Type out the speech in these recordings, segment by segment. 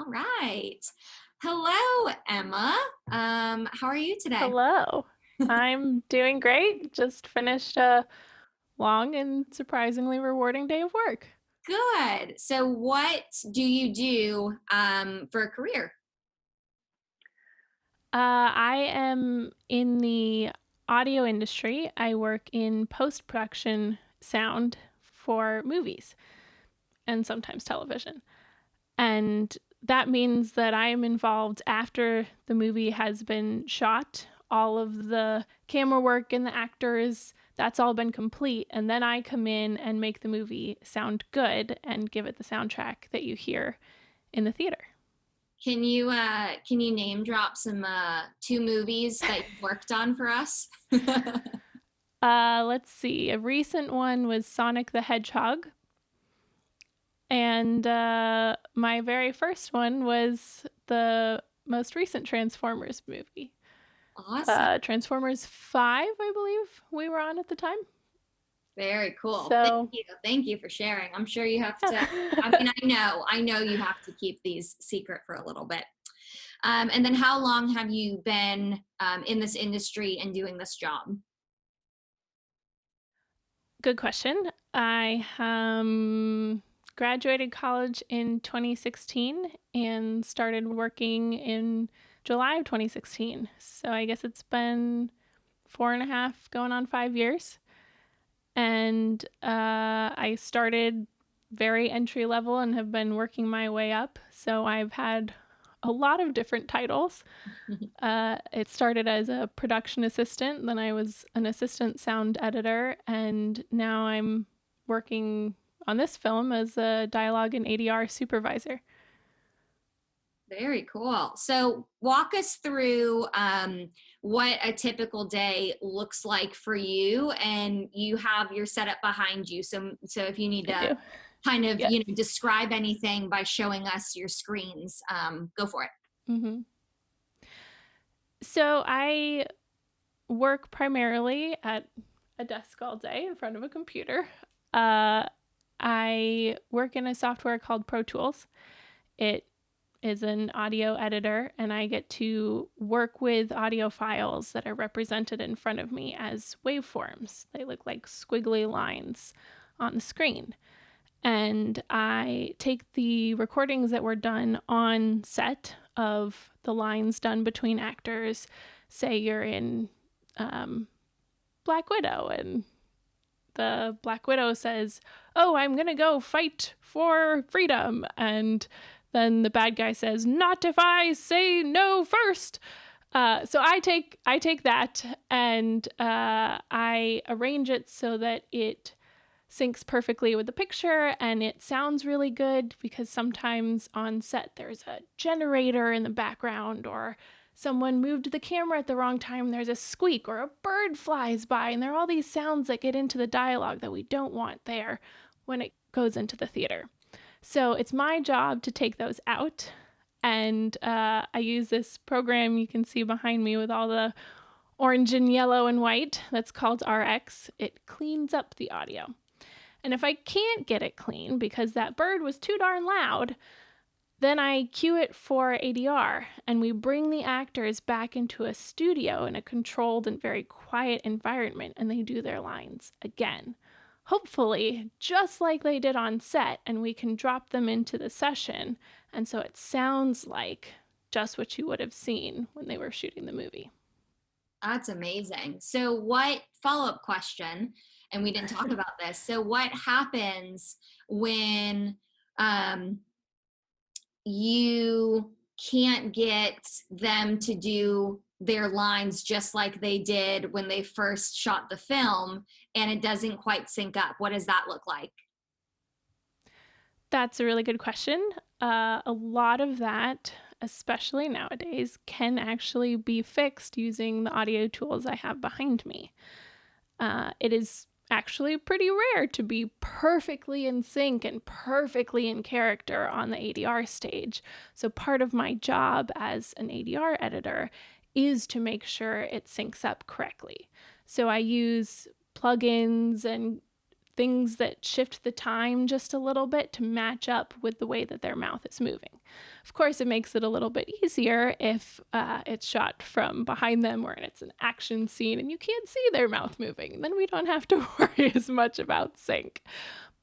All right. Hello, Emma. How are you today? Hello. I'm doing great. Just finished a long and surprisingly rewarding day of work. Good. So, what do you do for a career? I am in the audio industry. I work in post production sound for movies and sometimes television. And that means that I am involved after the movie has been shot, all of the camera work and the actors, that's all been complete. And then I come in and make the movie sound good and give it the soundtrack that you hear in the theater. Can you name drop some two movies that you've worked on for us? Let's see. A recent one was Sonic the Hedgehog. And my very first one was the most recent Transformers movie. Awesome. Transformers 5, I believe we were on at the time. Very cool. Thank So, you. Thank you for sharing. I'm sure you have to. I yeah. mean, I know you have to keep these secret for a little bit. And then, how long have you been in this industry and doing this job? Good question. I graduated college in 2016 and started working in July of 2016. So I guess it's been 4.5, going on 5 years. And I started very entry level and have been working my way up. So I've had a lot of different titles. It started as a production assistant, then I was an assistant sound editor, and now I'm working on this film as a dialogue and ADR supervisor. Very cool. So, walk us through what a typical day looks like for you, and you have your setup behind you. So if you need I to do. kind of Yes. describe anything by showing us your screens, go for it. hmm So I work primarily at a desk all day in front of a computer. Uh, I work in a software called Pro Tools. It is an audio editor, and I get to work with audio files that are represented in front of me as waveforms. They look like squiggly lines on the screen. And I take the recordings that were done on set of the lines done between actors. Say you're in um, Black Widow, and the Black Widow says, "Oh, I'm gonna go fight for freedom," and then the bad guy says, "Not if I say no first." So I take that and I arrange it so that it syncs perfectly with the picture and it sounds really good, because sometimes on set there's a generator in the background, or someone moved the camera at the wrong time, there's a squeak, or a bird flies by, and there are all these sounds that get into the dialogue that we don't want there when it goes into the theater. So it's my job to take those out. And I use this program you can see behind me with all the orange and yellow and white that's called RX. It cleans up the audio. And if I can't get it clean because that bird was too darn loud, then I cue it for ADR, and we bring the actors back into a studio in a controlled and very quiet environment, and they do their lines again. Hopefully, just like they did on set, and we can drop them into the session, and so it sounds like just what you would have seen when they were shooting the movie. That's amazing. So, what follow-up question? And we didn't talk about this. So, what happens when um, you can't get them to do their lines just like they did when they first shot the film and it doesn't quite sync up? What does that look like? That's a really good question. A lot of that, especially nowadays, can actually be fixed using the audio tools I have behind me. It is actually pretty rare to be perfectly in sync and perfectly in character on the ADR stage. So, part of my job as an ADR editor is to make sure it syncs up correctly. So, I use plugins and things that shift the time just a little bit to match up with the way that their mouth is moving. Of course, it makes it a little bit easier if it's shot from behind them or it's an action scene and you can't see their mouth moving. Then we don't have to worry as much about sync.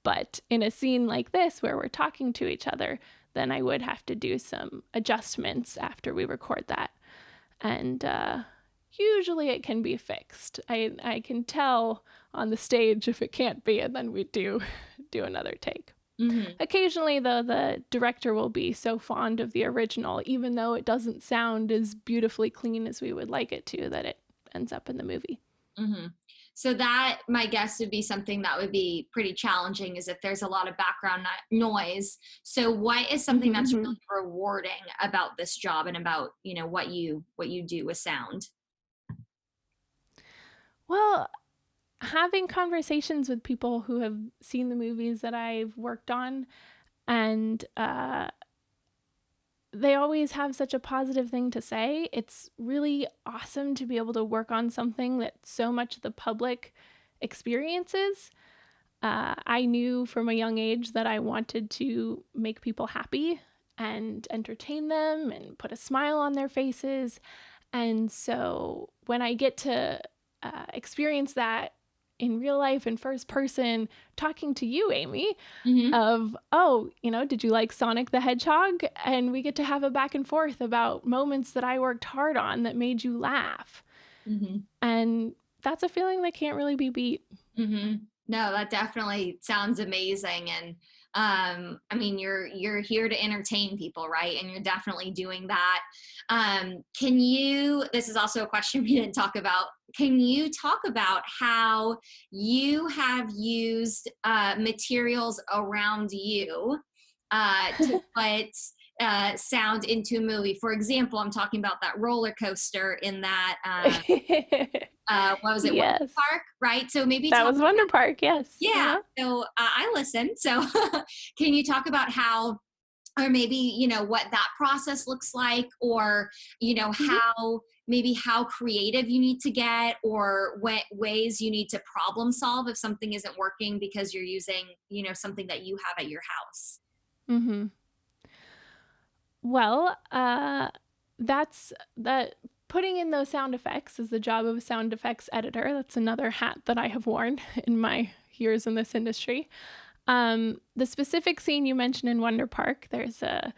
But in a scene like this where we're talking to each other, then I would have to do some adjustments after we record that. And usually it can be fixed. I can tell on the stage if it can't be, and then we do another take. Mm-hmm. Occasionally, though, the director will be so fond of the original, even though it doesn't sound as beautifully clean as we would like it to, that it ends up in the movie. Mm-hmm. So that, my guess, would be something that would be pretty challenging, is if there's a lot of background noise. So what is something that's Mm-hmm. really rewarding about this job and about, what you do with sound? Well, having conversations with people who have seen the movies that I've worked on, and they always have such a positive thing to say. It's really awesome to be able to work on something that so much of the public experiences. I knew from a young age that I wanted to make people happy and entertain them and put a smile on their faces. And so when I get to experience that in real life in first person, talking to you, Amy, Mm-hmm. of, did you like Sonic the Hedgehog? And we get to have a back and forth about moments that I worked hard on that made you laugh. Mm-hmm. And that's a feeling that can't really be beat. Mm-hmm. No, that definitely sounds amazing. And I mean, you're here to entertain people, right? And you're definitely doing that. Can you, this is also a question we didn't talk about. Can you talk about how you have used materials around you to put sound into a movie? For example, I'm talking about that roller coaster in that, what was it, Wonder Yes. Park, right? So maybe That talk was Wonder Park, yes. yeah. Uh-huh. So I listen. So can you talk about how, or maybe, what that process looks like, or, Mm-hmm. how creative you need to get, or what ways you need to problem solve if something isn't working because you're using, something that you have at your house? Mm-hmm. Well, that's that. Putting in those sound effects is the job of a sound effects editor. That's another hat that I have worn in my years in this industry. The specific scene you mentioned in Wonder Park, there's a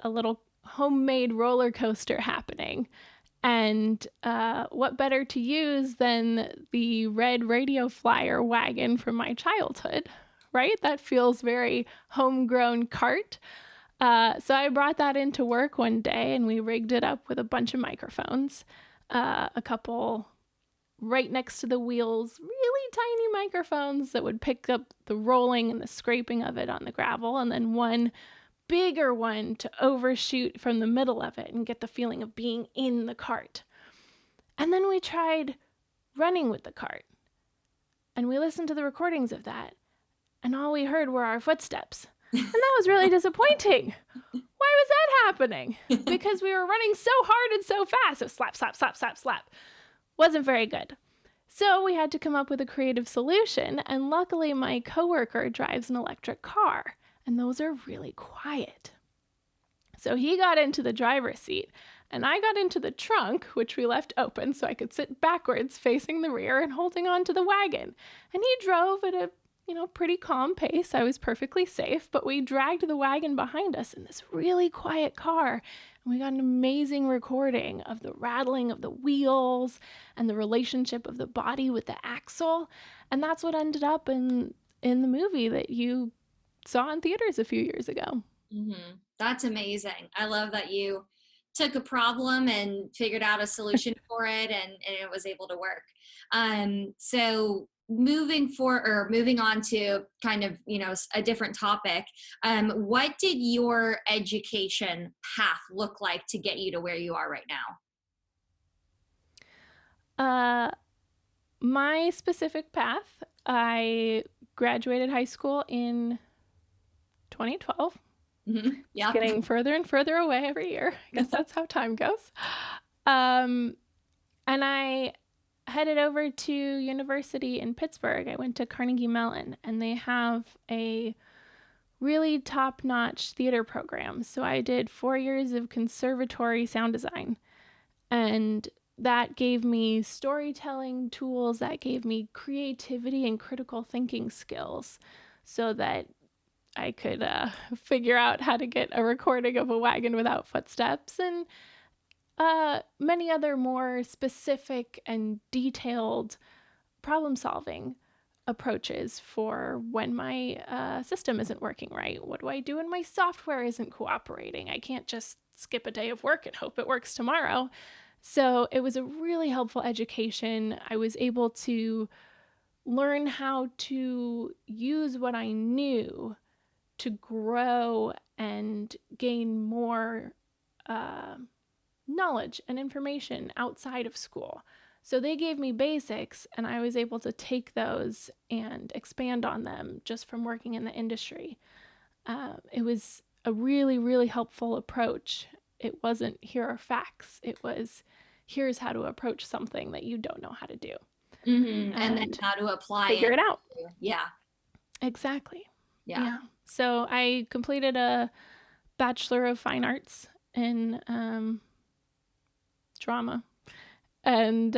little homemade roller coaster happening. And what better to use than the red radio flyer wagon from my childhood, right? That feels very homegrown cart. So I brought that into work one day and we rigged it up with a bunch of microphones, a couple right next to the wheels, really tiny microphones that would pick up the rolling and the scraping of it on the gravel, and then one bigger one to overshoot from the middle of it and get the feeling of being in the cart. And then we tried running with the cart, and we listened to the recordings of that, and all we heard were our footsteps. And that was really disappointing. Why was that happening? Because we were running so hard and so fast. So slap, slap, slap, slap, slap. Wasn't very good. So we had to come up with a creative solution, and luckily my coworker drives an electric car, and those are really quiet. So he got into the driver's seat, and I got into the trunk, which we left open so I could sit backwards facing the rear and holding on to the wagon. And he drove at a pretty calm pace. I was perfectly safe, but we dragged the wagon behind us in this really quiet car. And we got an amazing recording of the rattling of the wheels and the relationship of the body with the axle. And that's what ended up in the movie that you saw in theaters a few years ago. Mm-hmm. That's amazing. I love that you took a problem and figured out a solution for it, and it was able to work. So moving on to kind of, a different topic. What did your education path look like to get you to where you are right now? My specific path, I graduated high school in 2012. Mm-hmm. It's getting further and further away every year. I guess that's how time goes. And I headed over to university in Pittsburgh. I went to Carnegie Mellon, and they have a really top-notch theater program. So I did 4 years of conservatory sound design, and that gave me storytelling tools, that gave me creativity and critical thinking skills, so that I could figure out how to get a recording of a wagon without footsteps, and many other more specific and detailed problem solving approaches for when my system isn't working right. What do I do when my software isn't cooperating? I can't just skip a day of work and hope it works tomorrow. So it was a really helpful education. I was able to learn how to use what I knew to grow and gain more uh, knowledge and information outside of school. So they gave me basics, and I was able to take those and expand on them just from working in the industry. It was a really, really helpful approach. It wasn't here are facts, it was here's how to approach something that you don't know how to do. And then how to apply figure it out. Yeah. Exactly. Yeah. So I completed a Bachelor of Fine Arts in drama, and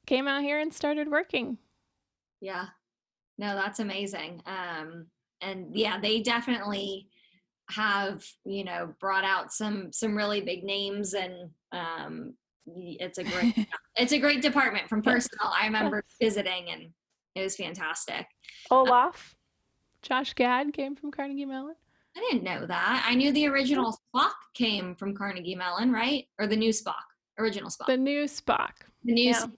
came out here and started working. Yeah. No, that's amazing. And yeah, they definitely have, brought out some really big names, and it's a great department from personal. I remember visiting, and it was fantastic. Olaf, Josh Gad came from Carnegie Mellon. I didn't know that. I knew the original Spock came from Carnegie Mellon, right? Or the new Spock, original Spock. The new Spock. The new Spock.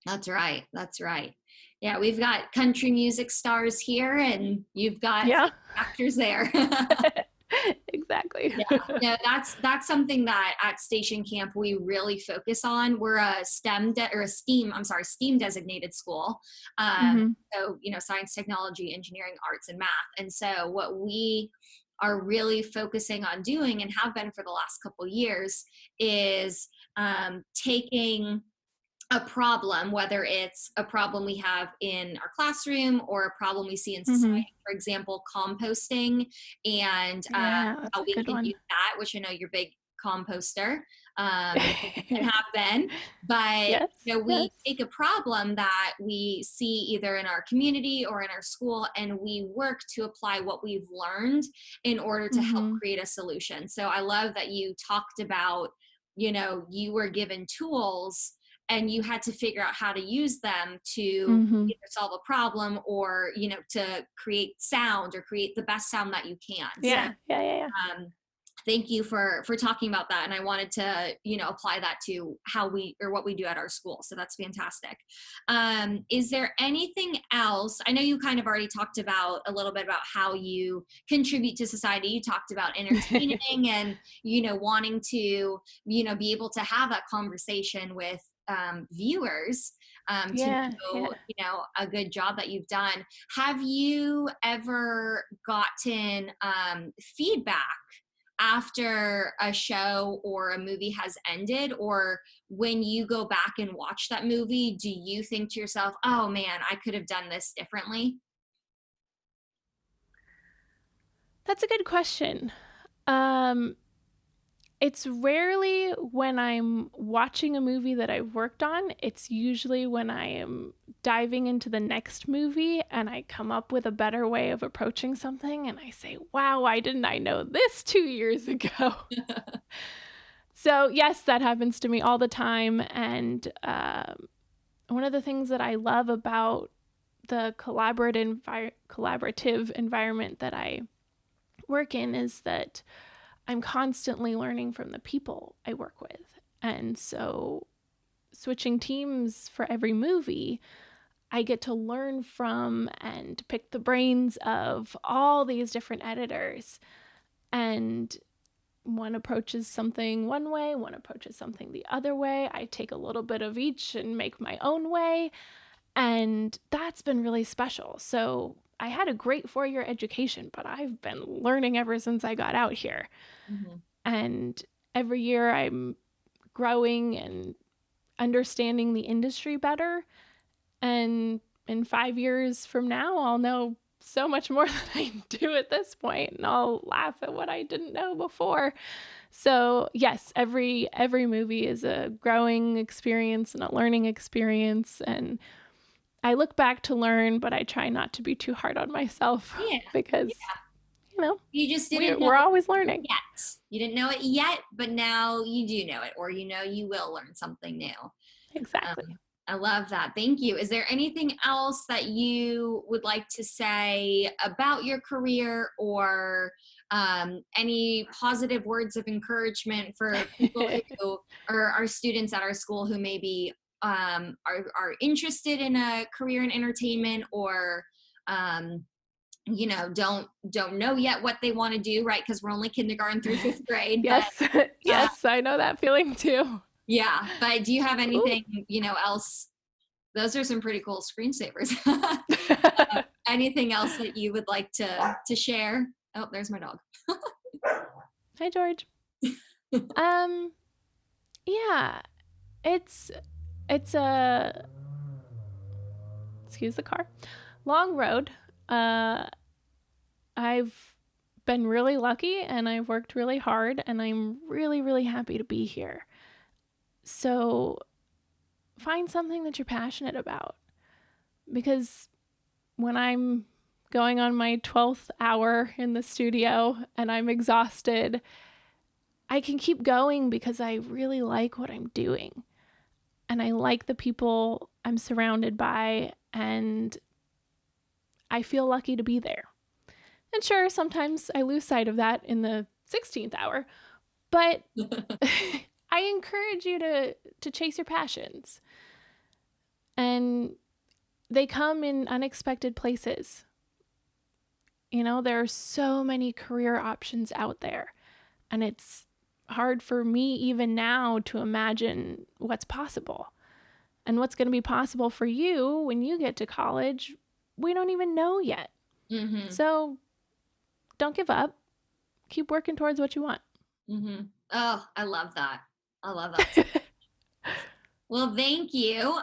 That's right. That's right. Yeah, we've got country music stars here, and you've got actors there. Exactly. Yeah, no, that's something that at Station Camp we really focus on. We're a STEM designated school. So science, technology, engineering, arts, and math. And so what we are really focusing on doing, and have been for the last couple years, is taking a problem, whether it's a problem we have in our classroom or a problem we see in society, for example, composting, and how we can use that, which I know you're a big composter and have been, but we take a problem that we see either in our community or in our school, and we work to apply what we've learned in order to help create a solution. So I love that you talked about, you were given tools and you had to figure out how to use them to either solve a problem or, to create sound or create the best sound that you can. Yeah. Thank you for talking about that. And I wanted to, apply that to what we do at our school. So that's fantastic. Is there anything else? I know you kind of already talked about a little bit about how you contribute to society. You talked about entertaining and, wanting to, be able to have that conversation with viewers to know a good job that you've done. Have you ever gotten feedback after a show or a movie has ended, or when you go back and watch that movie, do you think to yourself, oh man, I could have done this differently? That's a good question. It's rarely when I'm watching a movie that I've worked on. It's usually when I am diving into the next movie and I come up with a better way of approaching something and I say, wow, why didn't I know this 2 years ago? So yes, that happens to me all the time. And one of the things that I love about the collaborative environment that I work in is that I'm constantly learning from the people I work with. And so switching teams for every movie, I get to learn from and pick the brains of all these different editors. And one approaches something one way, one approaches something the other way. I take a little bit of each and make my own way. And that's been really special. So I had a great 4-year education, but I've been learning ever since I got out here. And every year I'm growing and understanding the industry better. And in 5 years from now, I'll know so much more than I do at this point, and I'll laugh at what I didn't know before. So yes, every movie is a growing experience and a learning experience. And I look back to learn, but I try not to be too hard on myself Yeah. because, you know, You just didn't we're, know we're it always learning. yet. You didn't know it yet, but now you do know it, or you know you will learn something new. Exactly. I love that. Thank you. Is there anything else that you would like to say about your career, or any positive words of encouragement for people who are our students at our school who maybe are interested in a career in entertainment, or don't know yet what they want to do, right? Because we're only kindergarten through fifth grade. But Yes. uh, Yes, I know that feeling too. yeah, but do you have Ooh. anything else? Those are some pretty cool screensavers. Anything else that you would like to share? Oh, there's my dog. Hi, George. Um, yeah, it's it's a excuse the car, long road. Uh, I've been really lucky and I've worked really hard and I'm really, really happy to be here. So find something that you're passionate about, because when I'm going on my 12th hour in the studio and I'm exhausted, I can keep going because I really like what I'm doing and I like the people I'm surrounded by, and I feel lucky to be there. And sure, sometimes I lose sight of that in the 16th hour, but I encourage you to chase your passions. And they come in unexpected places. You know, there are so many career options out there, and it's hard for me even now to imagine what's possible. And what's going to be possible for you when you get to college, we don't even know yet. Mm-hmm. So don't give up. Keep working towards what you want. Mm-hmm. Oh, I love that. I love that. Well, thank you.